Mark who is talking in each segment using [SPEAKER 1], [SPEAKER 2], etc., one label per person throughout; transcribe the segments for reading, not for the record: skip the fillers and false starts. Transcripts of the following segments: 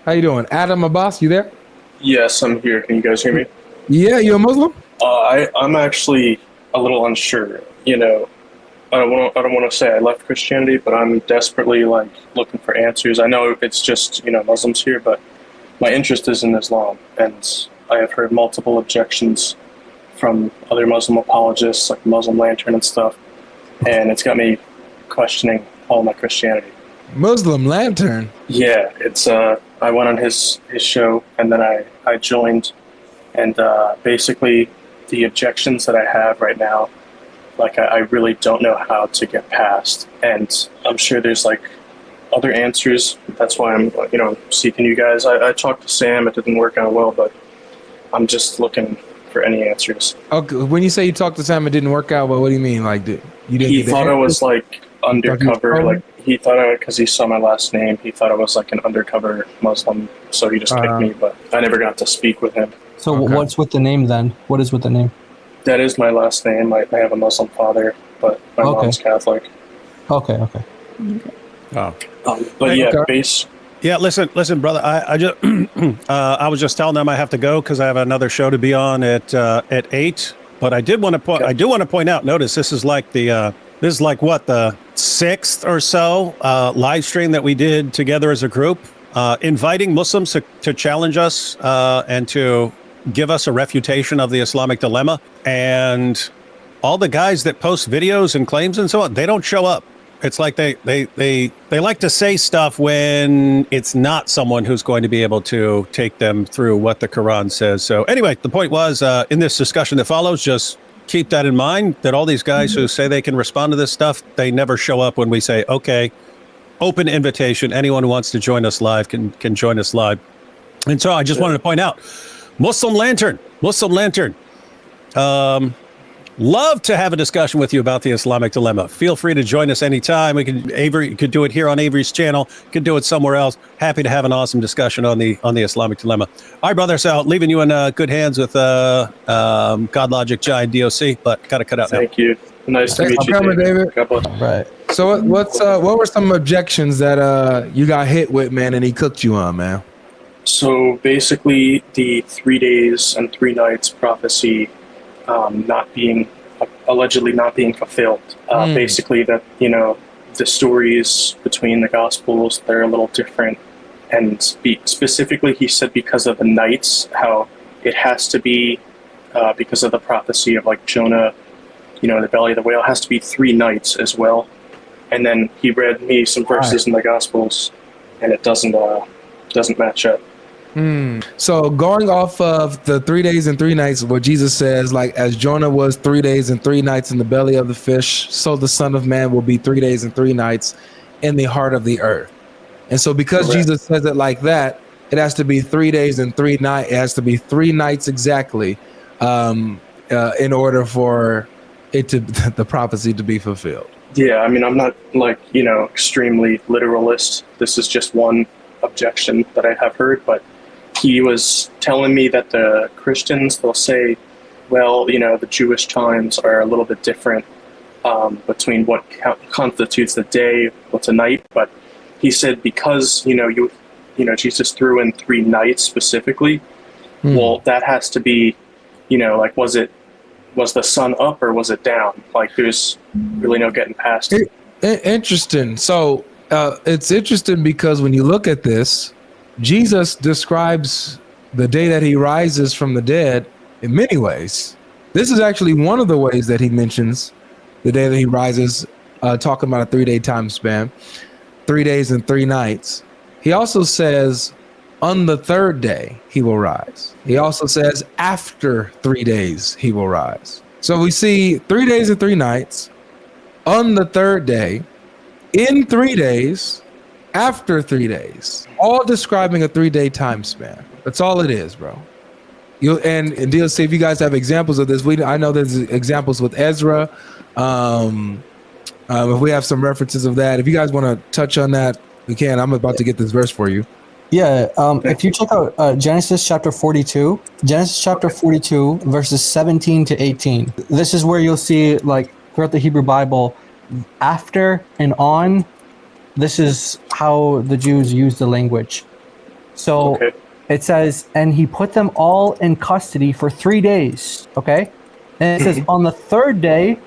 [SPEAKER 1] How you doing? Adam Abbas, you there?
[SPEAKER 2] Yes, I'm here. Can you guys hear me?
[SPEAKER 1] Yeah, you a Muslim?
[SPEAKER 2] I'm actually a little unsure. I don't want to say I left Christianity, but I'm desperately looking for answers. I know it's just Muslims here, but my interest is in Islam, and I have heard multiple objections from other Muslim apologists, like Muslim Lantern and stuff, and it's got me questioning all my Christianity.
[SPEAKER 1] Muslim Lantern?
[SPEAKER 2] Yeah, it's I went on his show, and then I joined, and basically the objections that I have right now, I really don't know how to get past, and I'm sure there's other answers. That's why I'm seeking you guys. I talked to Sam, it didn't work out well, but I'm just looking for any answers.
[SPEAKER 1] Okay, when you say you talked to Sam, it didn't work out, but what do you mean? You didn't?
[SPEAKER 2] He thought I was undercover. He thought because he saw my last name, he thought I was an undercover Muslim, so he just picked me. But I never got to speak with him.
[SPEAKER 3] So what's with the name then? What is with the name?
[SPEAKER 2] That is my last name. I have a Muslim father, but my mom's Catholic.
[SPEAKER 3] Okay.
[SPEAKER 4] Oh.
[SPEAKER 2] But yeah, base.
[SPEAKER 4] Yeah, listen, brother. I just I was just telling them I have to go because I have another show to be on at 8. But I did want to point. I do want to point out. Notice this is the 6th or so live stream that we did together as a group, inviting Muslims to challenge us and to give us a refutation of the Islamic dilemma. And all the guys that post videos and claims and so on, they don't show up. It's like they like to say stuff when it's not someone who's going to be able to take them through what the Quran says. So anyway, the point was in this discussion that follows, just keep that in mind, that all these guys who say they can respond to this stuff, they never show up when we say, okay, open invitation. Anyone who wants to join us live can join us live. And so I just wanted to point out, Muslim Lantern. Love to have a discussion with you about the Islamic dilemma. Feel free to join us anytime. Avery could do it here on Avery's channel, could do it somewhere else. Happy to have an awesome discussion on the Islamic dilemma. All right, brother, so leaving you in good hands with GodLogic, Giant DOC, but gotta cut out now.
[SPEAKER 2] Thank you. Nice to meet you, David.
[SPEAKER 3] Right.
[SPEAKER 1] So what were some objections that you got hit with, man, and he cooked you on, man?
[SPEAKER 2] So basically, the 3 days and 3 nights prophecy allegedly not being fulfilled. Basically that, the stories between the Gospels, they're a little different. And specifically, he said because of the nights, how it has to be, because of the prophecy of Jonah, in the belly of the whale, it has to be 3 nights as well. And then he read me some verses in the Gospels, and it doesn't match up.
[SPEAKER 1] So going off of the 3 days and 3 nights, what Jesus says, as Jonah was 3 days and 3 nights in the belly of the fish, so the Son of Man will be 3 days and 3 nights in the heart of the earth. And so because Jesus says it like that, it has to be 3 days and 3 nights. It has to be 3 nights exactly in order for it to the prophecy to be fulfilled.
[SPEAKER 2] Yeah, I mean, I'm not extremely literalist. This is just one objection that I have heard, but he was telling me that the Christians, they'll say, well, the Jewish times are a little bit different between what constitutes the day, what's a night. But he said because, Jesus threw in 3 nights specifically, well, that has to be, was the sun up or was it down? There's really no getting past it.
[SPEAKER 1] Interesting. So it's interesting because when you look at this, Jesus describes the day that he rises from the dead in many ways. This is actually one of the ways that he mentions the day that he rises, talking about a 3-day time span, 3 days and 3 nights. He also says on the 3rd day he will rise. He also says after 3 days he will rise. So we see 3 days and 3 nights, on the 3rd day, in 3 days, after 3 days, all describing a 3-day time span. That's all it is, bro. And DLC, if you guys have examples of this, I know there's examples with Ezra. If we have some references of that, if you guys want to touch on that, we can. I'm about to get this verse for you.
[SPEAKER 3] Yeah, if you check out Genesis chapter 42, verses 17 to 18, this is where you'll see, throughout the Hebrew Bible, after and on, this is how the Jews use the language. So
[SPEAKER 2] Okay.
[SPEAKER 3] it says, and he put them all in custody for 3 days. Okay. And it says, on the third day,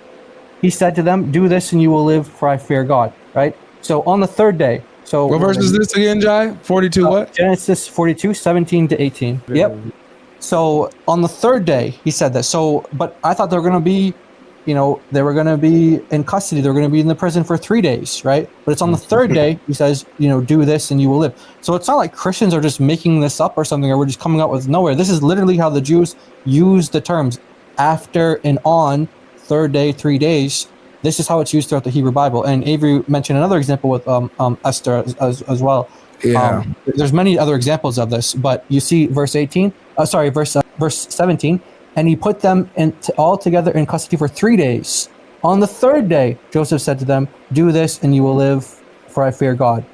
[SPEAKER 3] he said to them, do this and you will live, for I fear God. Right. So on the third day. So
[SPEAKER 1] What verse is this again, Jai? 42 what?
[SPEAKER 3] Genesis 42, 17 to 18. Yep. So on the third day, he said that. So, but I thought they were going to be, they were going to be in custody. They were going to be in the prison for 3 days, right? But it's on the third day, he says, do this and you will live. So it's not like Christians are just making this up or something, or we're just coming up with nowhere. This is literally how the Jews use the terms after and on, third day, 3 days. This is how it's used throughout the Hebrew Bible. And Avery mentioned another example with Esther as well.
[SPEAKER 1] Yeah.
[SPEAKER 3] There's many other examples of this, but you see verse 18. Verse 17. And he put them all together in custody for 3 days. On the third day, Joseph said to them, "Do this, and you will live, for I fear God."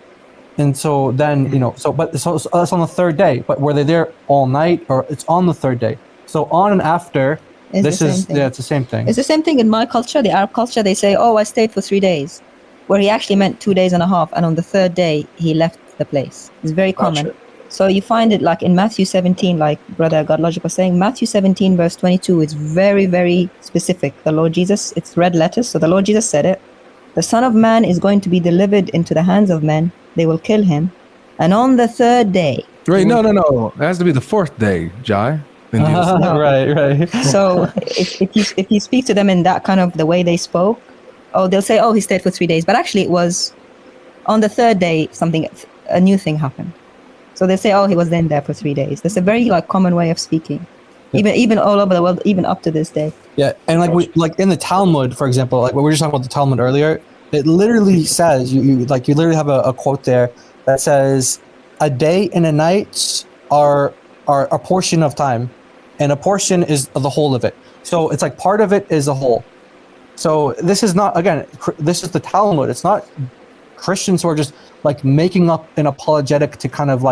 [SPEAKER 3] And so then, so that's on the third day. But were they there all night, or it's on the third day? So on and after. It's the same thing.
[SPEAKER 5] It's the same thing in my culture, the Arab culture. They say, "Oh, I stayed for 3 days," where he actually meant 2 days and a half, and on the third day he left the place. It's very common.
[SPEAKER 2] Gotcha.
[SPEAKER 5] So you find it like in Matthew 17, like Brother GodLogic was saying, Matthew 17 verse 22 is very, very specific. The Lord Jesus, it's red letters, so the Lord Jesus said it. The Son of Man is going to be delivered into the hands of men. They will kill him. And on the third day.
[SPEAKER 1] Wait, no. It has to be the fourth day, Jai.
[SPEAKER 3] Right.
[SPEAKER 5] So if you speak to them in that kind of the way they spoke, they'll say, he stayed for 3 days. But actually it was on the third day, a new thing happened. So they say, he was then there for 3 days. That's a very common way of speaking, even all over the world, even up to this day.
[SPEAKER 3] Yeah, and like in the Talmud, for example, like we were just talking about the Talmud earlier, it literally says you literally have a quote there that says, "A day and a night are a portion of time, and a portion is the whole of it." So it's like part of it is a whole. So this is not, again, this is the Talmud. It's not Christians who are just making up an apologetic to kind of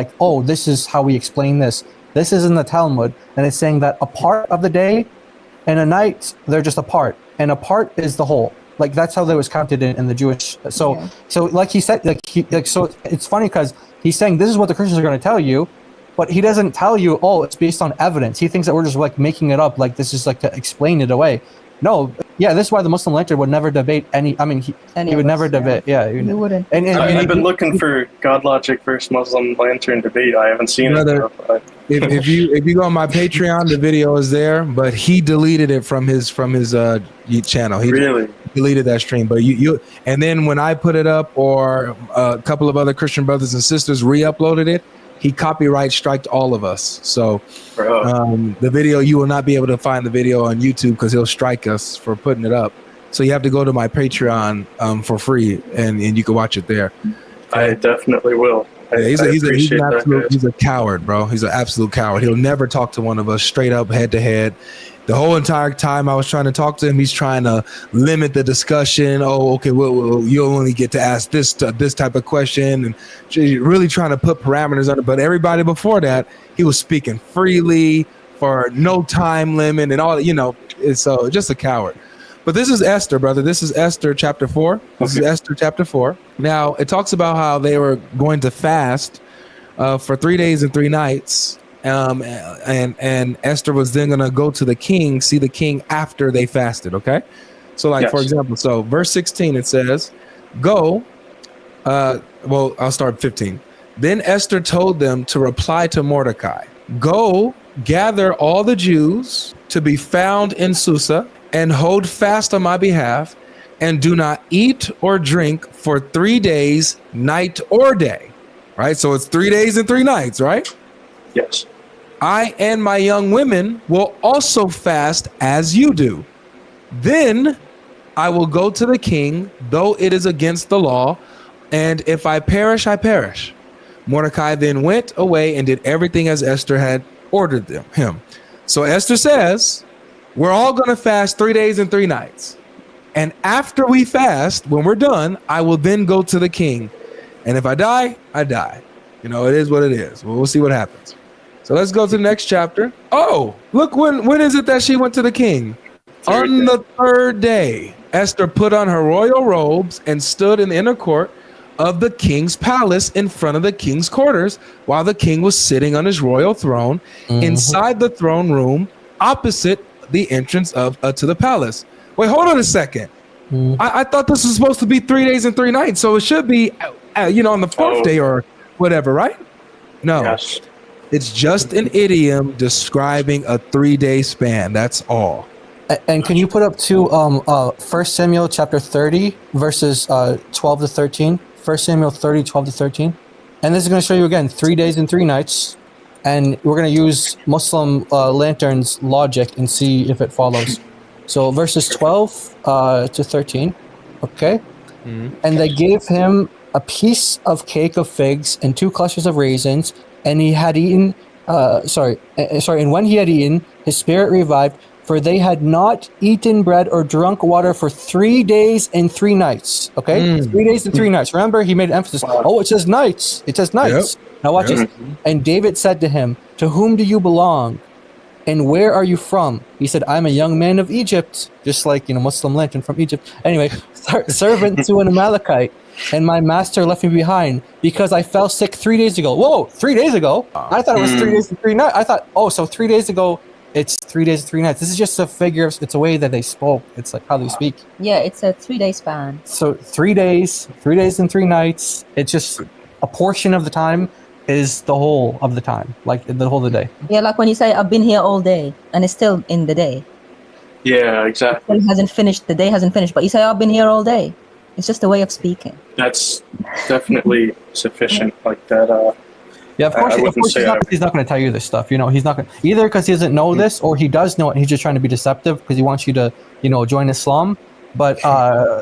[SPEAKER 3] this is how we explain this. This is in the Talmud, and it's saying that a part of the day and a night, they're just a part, and a part is the whole. That's how that was counted in the Jewish. So like he said, so it's funny because he's saying this is what the Christians are going to tell you, but he doesn't tell you, it's based on evidence. He thinks that we're just making it up, this is to explain it away. No, this is why the Muslim Lantern would never debate he would never debate. Yeah,
[SPEAKER 5] he wouldn't.
[SPEAKER 3] And
[SPEAKER 2] I've been looking for GodLogic versus Muslim Lantern debate. I haven't seen it.
[SPEAKER 1] If you go on my Patreon, the video is there, but he deleted it from his channel. He
[SPEAKER 2] really
[SPEAKER 1] deleted that stream. But you and then when I put it up, or a couple of other Christian brothers and sisters re-uploaded it, he copyright striked all of us. So the video, you will not be able to find the video on YouTube because he'll strike us for putting it up. So you have to go to my Patreon for free, and you can watch it there.
[SPEAKER 2] I definitely will.
[SPEAKER 1] He's a coward, bro. He's an absolute coward. He'll never talk to one of us straight up, head to head. The whole entire time I was trying to talk to him, he's trying to limit the discussion. Okay, well, you'll only get to ask this type of question, and really trying to put parameters on it. But everybody before that, he was speaking freely for no time limit and all. So just a coward. But this is Esther, brother. This is Esther chapter 4. This is Esther chapter 4. Now it talks about how they were going to fast for 3 days and 3 nights. And Esther was then going to go to the king, see the king after they fasted. Okay. So for example, so verse 16, it says, go, I'll start 15. Then Esther told them to reply to Mordecai, go gather all the Jews to be found in Susa and hold fast on my behalf, and do not eat or drink for 3 days, night or day. Right. So it's 3 days and 3 nights, right?
[SPEAKER 2] Yes.
[SPEAKER 1] I and my young women will also fast as you do. Then I will go to the king, though it is against the law, and if I perish, I perish. Mordecai then went away and did everything as Esther had ordered him. So Esther says, we're all going to fast 3 days and 3 nights. And after we fast, when we're done, I will then go to the king. And if I die, I die. It is what it is. We'll see what happens. So let's go to the next chapter. Oh, look, when is it that she went to the king? On the third day, Esther put on her royal robes and stood in the inner court of the king's palace in front of the king's quarters while the king was sitting on his royal throne inside the throne room opposite the entrance to the palace. Wait, hold on a second. I thought this was supposed to be 3 days and 3 nights, so it should be, on the fourth day or whatever, right? No,
[SPEAKER 2] Yes.
[SPEAKER 1] it's just an idiom describing a 3-day span. That's all.
[SPEAKER 3] And can you put up to 1 Samuel chapter 30 verses 12 to 13? 1 Samuel 30, 12 to 13. And this is going to show you again 3 days and 3 nights. And we're going to use Muslim Lantern's logic and see if it follows. So verses 12 to 13. Okay. And they gave him a piece of cake of figs and 2 clusters of raisins. And he had eaten, and when he had eaten, his spirit revived, for they had not eaten bread or drunk water for 3 days and 3 nights. Okay? 3 days and 3 nights. Remember, he made emphasis. Oh, it says nights. It says nights. Now watch this. And David said to him, to whom do you belong? And where are you from? He said, I'm a young man of Egypt. Just like, Muslim Lantern from Egypt. Anyway, servant to an Amalekite. And my master left me behind because I fell sick 3 days ago. Whoa, 3 days ago? I thought it was 3 days and 3 nights. I thought, so 3 days ago, it's 3 days and 3 nights. This is just a figure. It's a way that they spoke. It's like how they speak.
[SPEAKER 5] Yeah, it's a 3-day span.
[SPEAKER 3] So 3 days and 3 nights. It's just a portion of the time is the whole of the time, like the whole of the day.
[SPEAKER 5] Yeah, like when you say, I've been here all day, and it's still in the day.
[SPEAKER 2] Yeah, exactly.
[SPEAKER 5] It hasn't finished. The day hasn't finished, but you say, I've been here all day. It's just a way of speaking.
[SPEAKER 2] That's definitely sufficient. Like that.
[SPEAKER 3] Yeah, of course he's not going to tell you this stuff. He's not going to, either because he doesn't know this, or he does know it and he's just trying to be deceptive because he wants you to, join Islam. But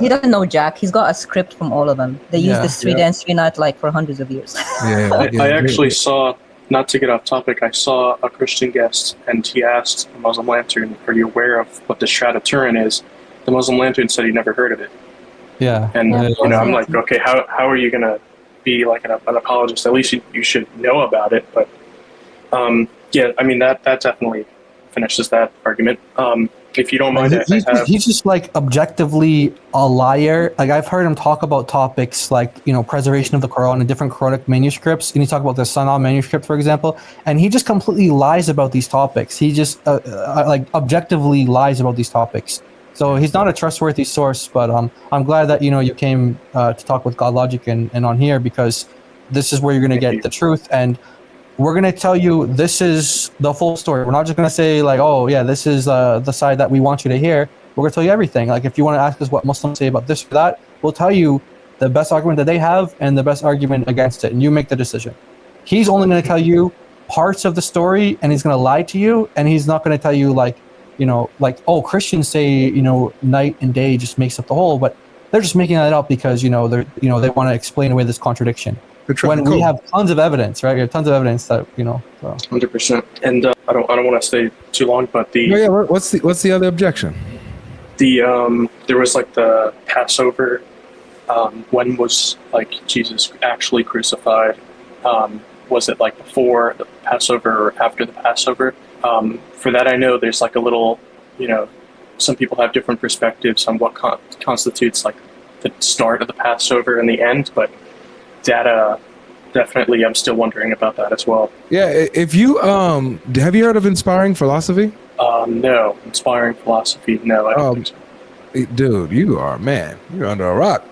[SPEAKER 5] he doesn't know Jack. He's got a script from all of them. They use this 3 day and 3 night like for hundreds of years.
[SPEAKER 2] I actually saw, not to get off topic, I saw a Christian guest and he asked the Muslim Lantern, are you aware of what the Shroud of Turin is? The Muslim Lantern said he never heard of it.
[SPEAKER 3] Yeah.
[SPEAKER 2] And, I'm like, okay, how are you going to be like an apologist? At least you should know about it. But, that definitely finishes that argument. If you don't mind,
[SPEAKER 3] he's just like objectively a liar. Like I've heard him talk about topics like preservation of the Quran and different Quranic manuscripts, and he talked about the Sana manuscript, for example, and he just completely lies about these topics. He just objectively lies about these topics. So he's not a trustworthy source. But I'm glad that you came to talk with GodLogic and on here, because this is where you're going to get the truth, and we're going to tell you this is the full story. We're not just going to say like, oh yeah, this is the side that we want you to hear. We're going to tell you everything. Like if you want to ask us what Muslims say about this or that, we'll tell you the best argument that they have and the best argument against it, and you make the decision. He's only going to tell you parts of the story, and he's going to lie to you, and he's not going to tell you like Christians say night and day just makes up the whole, but they're just making that up because they want to explain away this contradiction. When we have tons of evidence, right? We have tons of evidence that So.
[SPEAKER 2] 100%. And I don't want to stay too long, but
[SPEAKER 1] what's the other objection?
[SPEAKER 2] There was like the Passover. When was like Jesus actually crucified? Was it like before the Passover or after the Passover? For that, I know there's like a little, some people have different perspectives on what constitutes like the start of the Passover and the end, but that definitely, I'm still wondering about that as well.
[SPEAKER 1] Yeah, if you have you heard of inspiring philosophy?
[SPEAKER 2] No, inspiring philosophy. No, I don't think so.
[SPEAKER 1] Dude, you're under a rock.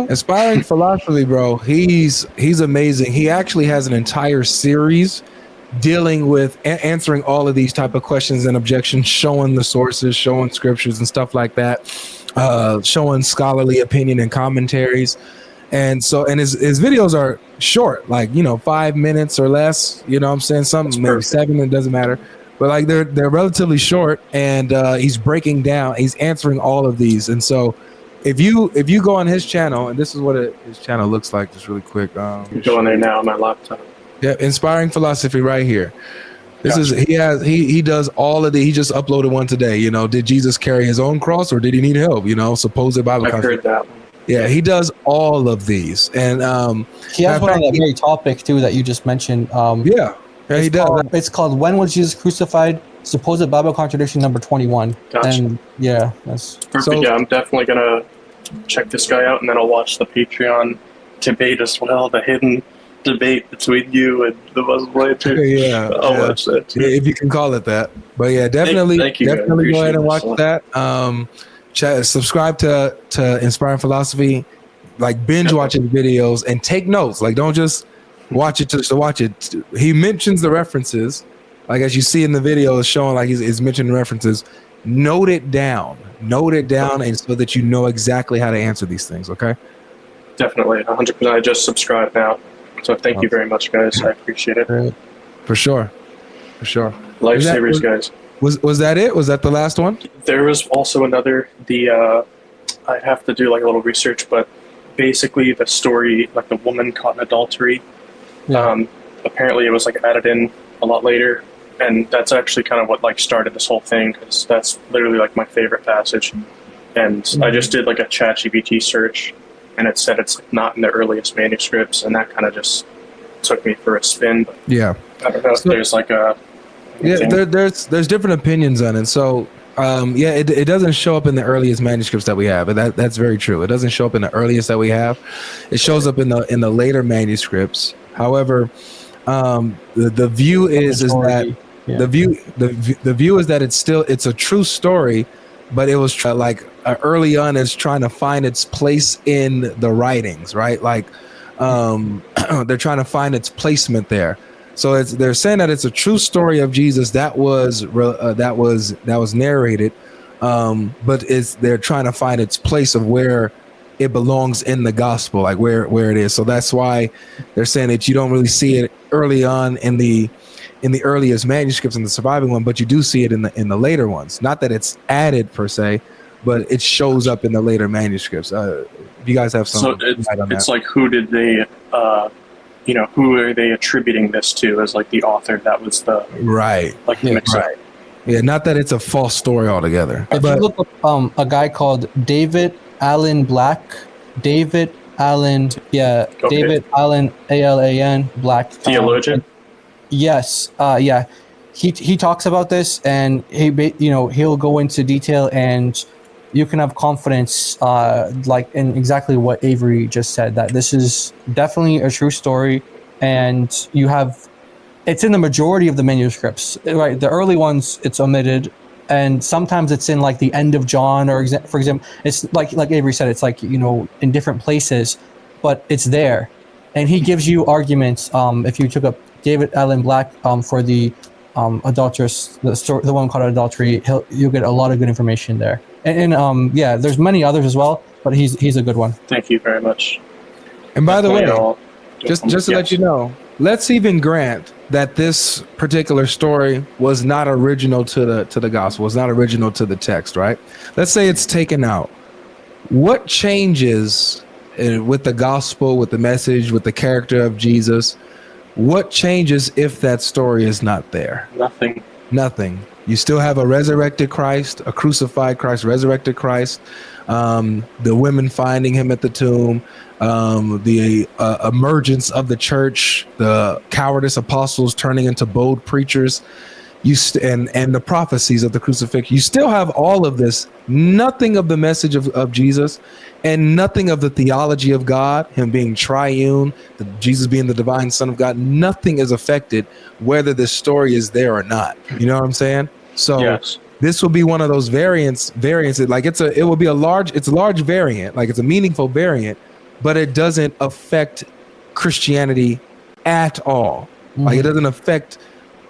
[SPEAKER 1] Inspiring philosophy, bro. He's amazing. He actually has an entire series dealing with answering all of these type of questions and objections, showing the sources, showing scriptures and stuff like that, showing scholarly opinion and commentaries. And his videos are short, like 5 minutes or less. You know what I'm saying? Something maybe 7, it doesn't matter. But like they're relatively short, and he's breaking down, he's answering all of these. And so if you go on his channel, and this is what his channel looks like, just really quick.
[SPEAKER 2] I'm going there now on my laptop.
[SPEAKER 1] Yeah, inspiring philosophy right here. This is he does all of the. He just uploaded one today. Did Jesus carry his own cross, or did he need help? Supposed Bible.
[SPEAKER 2] I've heard that one.
[SPEAKER 1] Yeah, he does all of these, and
[SPEAKER 3] he has one on that very topic too that you just mentioned.
[SPEAKER 1] He does.
[SPEAKER 3] It's called "When Was Jesus Crucified?" Supposed Bible contradiction number 21.
[SPEAKER 2] Gotcha.
[SPEAKER 3] And that's
[SPEAKER 2] perfect. I'm definitely gonna check this guy out, and then I'll watch the Patreon debate as well, the hidden debate between you and the Muslim later.
[SPEAKER 1] Yeah,
[SPEAKER 2] I'll
[SPEAKER 1] yeah.
[SPEAKER 2] watch that too.
[SPEAKER 1] If you can call it that. But yeah, definitely,
[SPEAKER 2] Thank you, guys.
[SPEAKER 1] definitely go ahead and watch
[SPEAKER 2] Appreciate this
[SPEAKER 1] that. Subscribe to Inspiring Philosophy, like binge watching videos and take notes. Like, don't just watch it just to watch it. He mentions the references, like as you see in the video, it's showing like he's mentioning references. Note it down, and so that you know exactly how to answer these things. Okay.
[SPEAKER 2] Definitely, 100%. I just subscribed now, so thank you very much, guys. I appreciate it.
[SPEAKER 1] For sure.
[SPEAKER 2] Lifesavers, guys.
[SPEAKER 1] Was that it? Was that the last one?
[SPEAKER 2] There was also another. I'd have to do like a little research, but basically the story, like the woman caught in adultery.
[SPEAKER 3] Yeah.
[SPEAKER 2] Apparently, it was like added in a lot later, and that's actually kind of what like started this whole thing, because that's literally like my favorite passage. And I just did like a ChatGPT search, and it said it's like not in the earliest manuscripts, and that kind of just took me for a spin. But
[SPEAKER 1] Yeah.
[SPEAKER 2] I don't know if there's like a
[SPEAKER 1] there's different opinions on it. So it doesn't show up in the earliest manuscripts that we have, but that's very true. It doesn't show up in the earliest that we have. It shows up in the later manuscripts. However, the view is that the view is that it's a true story, but it was early on it's trying to find its place in the writings, right? Like they're trying to find its placement there. So they're saying that it's a true story of Jesus that was narrated, but they're trying to find its place of where it belongs in the gospel, like where it is. So that's why they're saying that you don't really see it early on in the earliest manuscripts in the surviving one, but you do see it in the later ones. Not that it's added per se, but it shows up in the later manuscripts. If you guys have some,
[SPEAKER 2] it's like who did they? Who are they attributing this to as like the author? That was the
[SPEAKER 1] right.
[SPEAKER 2] Like the mix-up.
[SPEAKER 1] Right. Yeah, not that it's a false story altogether.
[SPEAKER 3] If you look up a guy called David Allen Black, David Allen Alan Black,
[SPEAKER 2] theologian.
[SPEAKER 3] Yes, he talks about this, and he'll go into detail, and you can have confidence, like in exactly what Avery just said, that this is definitely a true story, and it's in the majority of the manuscripts, right? The early ones, it's omitted, and sometimes it's in like the end of John, or for example, it's like Avery said, it's like in different places, but it's there, and he gives you arguments. If you took up David Allen Black for the adulteress, the one called adultery, you'll get a lot of good information there. And there's many others as well, but he's a good one.
[SPEAKER 2] Thank you very much.
[SPEAKER 1] And by the way, just to let you know, let's even grant that this particular story was not original to the gospel, was not original to the text, right? Let's say it's taken out. What changes with the gospel, with the message, with the character of Jesus? What changes if that story is not there? Nothing. You still have a resurrected Christ, a crucified Christ, resurrected Christ, the women finding him at the tomb, the emergence of the church, the cowardice apostles turning into bold preachers, and the prophecies of the crucifixion. You still have all of this, nothing of the message of Jesus, and nothing of the theology of God, him being triune, Jesus being the divine Son of God. Nothing is affected whether this story is there or not. You know what I'm saying? So yes. This will be one of those variants. Like it will be a large variant, like it's a meaningful variant, but it doesn't affect Christianity at all. Mm-hmm. Like it doesn't affect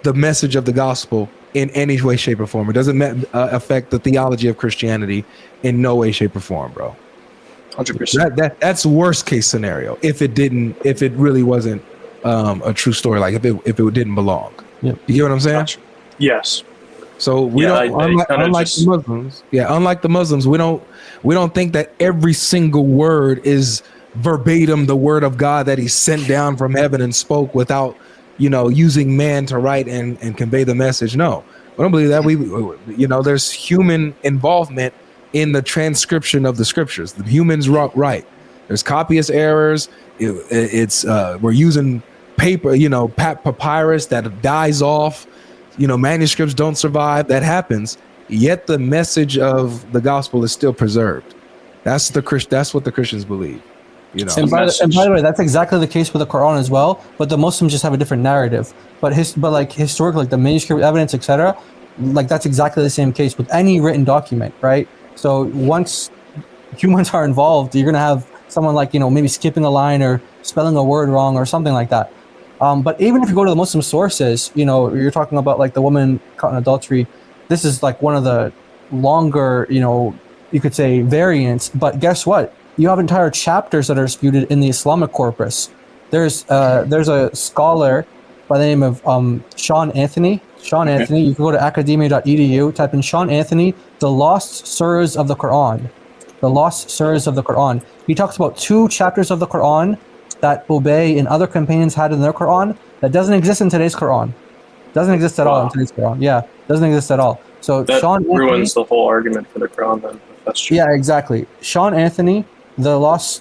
[SPEAKER 1] the message of the gospel in any way, shape, or form. It doesn't affect the theology of Christianity in no way, shape, or form, bro.
[SPEAKER 2] 100%.
[SPEAKER 1] That's worst case scenario. If it really wasn't a true story, like if it didn't belong. Yeah. You get what I'm saying?
[SPEAKER 2] Gotcha. Yes.
[SPEAKER 1] So unlike the Muslims, we don't think that every single word is verbatim the word of God that he sent down from heaven and spoke without, using man to write and convey the message. No, I don't believe that. There's human involvement in the transcription of the scriptures. The humans write. There's copyist errors. We're using paper, papyrus that dies off. Manuscripts don't survive. That happens. Yet the message of the gospel is still preserved. That's what the Christians believe. You know,
[SPEAKER 3] And by the way, that's exactly the case with the Quran as well. But the Muslims just have a different narrative. But like historically, like the manuscript evidence, etc., like that's exactly the same case with any written document, right? So once humans are involved, you're gonna have someone like maybe skipping a line or spelling a word wrong or something like that. But even if you go to the Muslim sources, you're talking about like the woman caught in adultery. This is like one of the longer, you could say variants. But guess what? You have entire chapters that are disputed in the Islamic corpus. There's a scholar by the name of Sean Anthony. Sean Anthony, you can go to academia.edu, type in Sean Anthony, the lost surahs of the Quran. The lost surahs of the Quran. He talks about 2 chapters of the Quran that Ubay and other companions had in their Quran that doesn't exist in today's Quran. Doesn't exist at all in today's Quran. Yeah, doesn't exist at all. So
[SPEAKER 2] that
[SPEAKER 3] Sean
[SPEAKER 2] ruins
[SPEAKER 3] Anthony,
[SPEAKER 2] the whole argument for the Quran then, if that's true.
[SPEAKER 3] yeah, exactly. Sean Anthony, the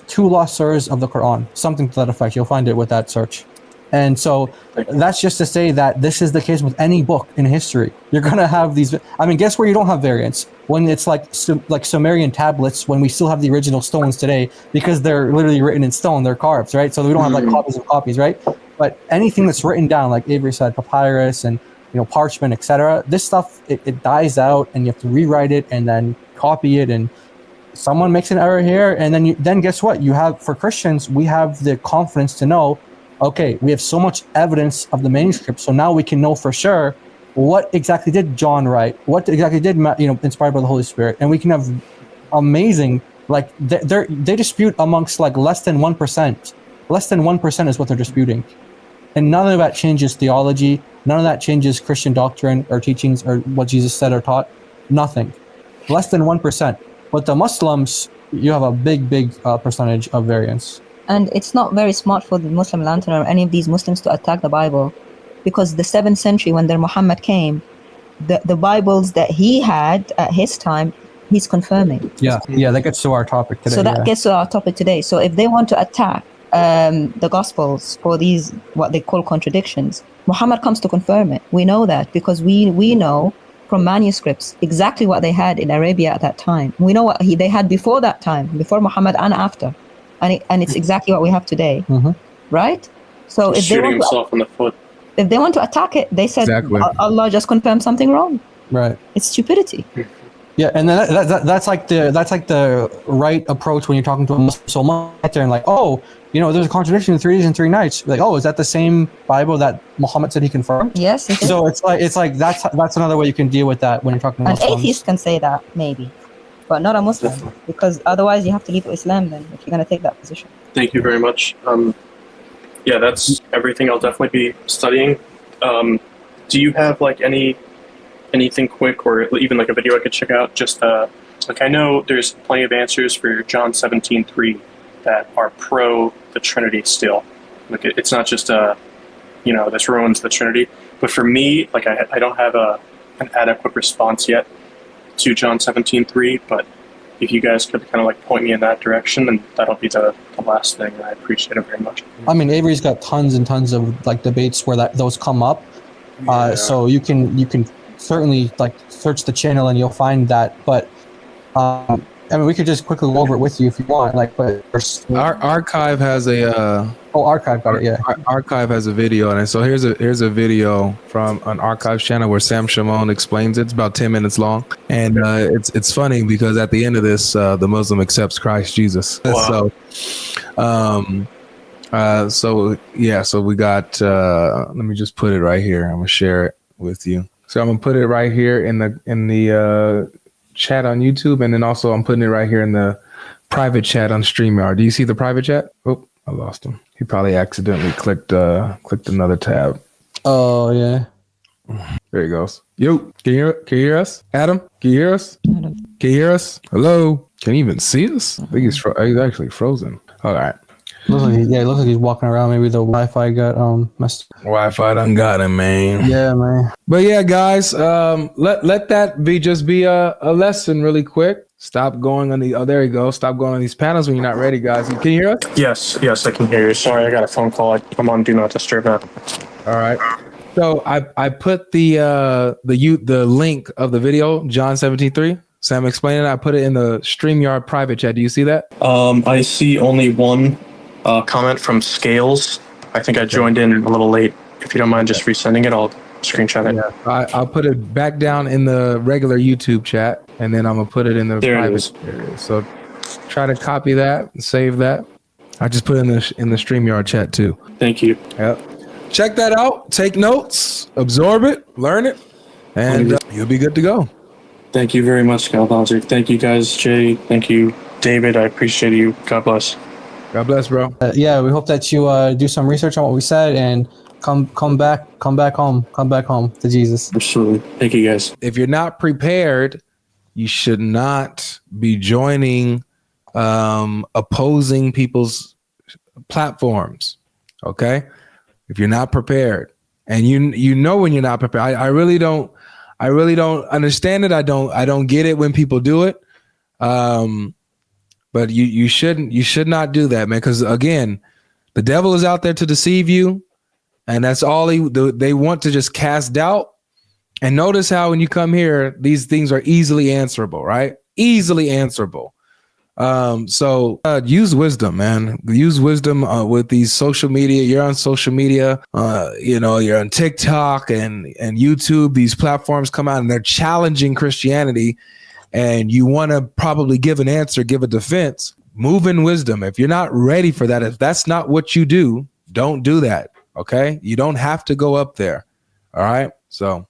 [SPEAKER 3] 2 lost surahs of the Quran. Something to that effect. You'll find it with that search. And so that's just to say that this is the case with any book in history. You're going to have these. I mean, guess where you don't have variants? When it's like Sumerian tablets, when we still have the original stones today, because they're literally written in stone, they're carved, right? So we don't have like copies of copies, right? But anything that's written down, like Avery said, papyrus and parchment, etc., this stuff, it dies out and you have to rewrite it and then copy it, and someone makes an error here, and then guess what? You have, for Christians, we have the confidence to know, okay, we have so much evidence of the manuscript, so now we can know for sure what exactly did John write, what exactly did inspired by the Holy Spirit, and we can have amazing, like they dispute amongst like less than 1%. Less than 1% is what they're disputing, and none of that changes theology. None of that changes Christian doctrine or teachings or what Jesus said or taught. Nothing. Less than 1%. But the Muslims, you have a big percentage of variance.
[SPEAKER 5] And it's not very smart for the Muslim lantern or any of these Muslims to attack the Bible, because the 7th century, when their Muhammad came, the Bibles that he had at his time, he's confirming.
[SPEAKER 3] Yeah, that gets to our topic today.
[SPEAKER 5] So that gets to our topic today. So if they want to attack the Gospels for these, what they call contradictions, Muhammad comes to confirm it. We know that because we know from manuscripts exactly what they had in Arabia at that time. We know what they had before that time, before Muhammad and after. And it's exactly what we have today, right? So if
[SPEAKER 2] shooting himself in the foot.
[SPEAKER 5] If they want to attack it, they said Allah just confirmed something wrong.
[SPEAKER 3] Right.
[SPEAKER 5] It's stupidity.
[SPEAKER 3] Yeah, and then that's like the right approach when you're talking to a Muslim. So much there and like, there's a contradiction in 3 days and 3 nights. Like, is that the same Bible that Muhammad said he confirmed?
[SPEAKER 5] Yes. It is.
[SPEAKER 3] So it's like that's another way you can deal with that when you're talking to Muslims.
[SPEAKER 5] An atheist can say that maybe, but not a Muslim, because otherwise you have to leave Islam then if you're going to take that position.
[SPEAKER 2] Thank you very much. Yeah, that's everything I'll definitely be studying. Do you have like anything quick or even like a video I could check out? Just like I know there's plenty of answers for John 17:3 that are pro the Trinity still. Like it's not just this ruins the Trinity. But for me, like I don't have an adequate response yet to John 17:3. But if you guys could kind of like point me in that direction, then that'll be the last thing. I appreciate it very much.
[SPEAKER 3] I mean, Avery's got tons and tons of like debates where those come up. So you can certainly like search the channel and you'll find that. But I mean, we could just quickly go over it with you if you want. Like, but
[SPEAKER 1] our archive has a
[SPEAKER 3] archive got it. Yeah,
[SPEAKER 1] archive has a video on it. So here's a video from an archive channel where Sam Shimon explains it. It's about 10 minutes long, and it's funny because at the end of this, the Muslim accepts Christ Jesus.
[SPEAKER 2] Wow.
[SPEAKER 1] So we got. Let me just put it right here. I'm gonna share it with you. So I'm gonna put it right here in the chat on YouTube, and then also I'm putting it right here in the private chat on StreamYard. Do you see the private chat? Oh, I lost him. He probably accidentally clicked another tab.
[SPEAKER 3] Oh yeah.
[SPEAKER 1] There he goes. Yo, can you hear us? Adam, can you hear us? Can you hear us? Hello? Can you even see us? I think he's actually frozen. All right.
[SPEAKER 3] It looks like he's walking around. Maybe the Wi-Fi got messed.
[SPEAKER 1] Wi-Fi done got him, man.
[SPEAKER 3] Yeah, man.
[SPEAKER 1] But yeah, guys, let that be a lesson really quick. Stop going on there you go. Stop going on these panels when you're not ready, guys. Can you hear us?
[SPEAKER 2] Yes, I can hear you. Sorry, I got a phone call. I'm on Do Not Disturb now.
[SPEAKER 1] All right. So I put the link of the video, John 17:3. Sam, explain it. I put it in the StreamYard private chat. Do you see that?
[SPEAKER 2] I see only one comment from Scales. I think I joined in a little late. If you don't mind just resending it, I'll screenshot it.
[SPEAKER 1] Yeah, I'll put it back down in the regular YouTube chat, and then I'm gonna put it in the
[SPEAKER 2] There it
[SPEAKER 1] private
[SPEAKER 2] is.
[SPEAKER 1] area. So try to copy that and save that. I just put it in the StreamYard chat too.
[SPEAKER 2] Thank you.
[SPEAKER 1] Yep. Check that out. Take notes, absorb it, learn it, and you'll be good to go.
[SPEAKER 2] Thank you very much, GodLogic. Thank you guys, Jay. Thank you, David. I appreciate you. God bless.
[SPEAKER 1] God bless, bro.
[SPEAKER 3] Yeah, we hope that you do some research on what we said and come back home to Jesus.
[SPEAKER 2] Absolutely. Thank you, guys.
[SPEAKER 1] If you're not prepared, you should not be joining opposing people's platforms. Okay? If you're not prepared, and you know when you're not prepared, I really don't understand it. I don't get it when people do it. But you should not do that, man. Because again, the devil is out there to deceive you, and that's all they want to just cast doubt. And notice how when you come here, these things are easily answerable, right? Easily answerable. So use wisdom, man. Use wisdom with these social media. You're on social media, you're on TikTok and YouTube. These platforms come out and they're challenging Christianity, and you want to probably give an answer, give a defense. Move in wisdom. If you're not ready for that, if that's not what you do, don't do that. Okay? You don't have to go up there. All right? So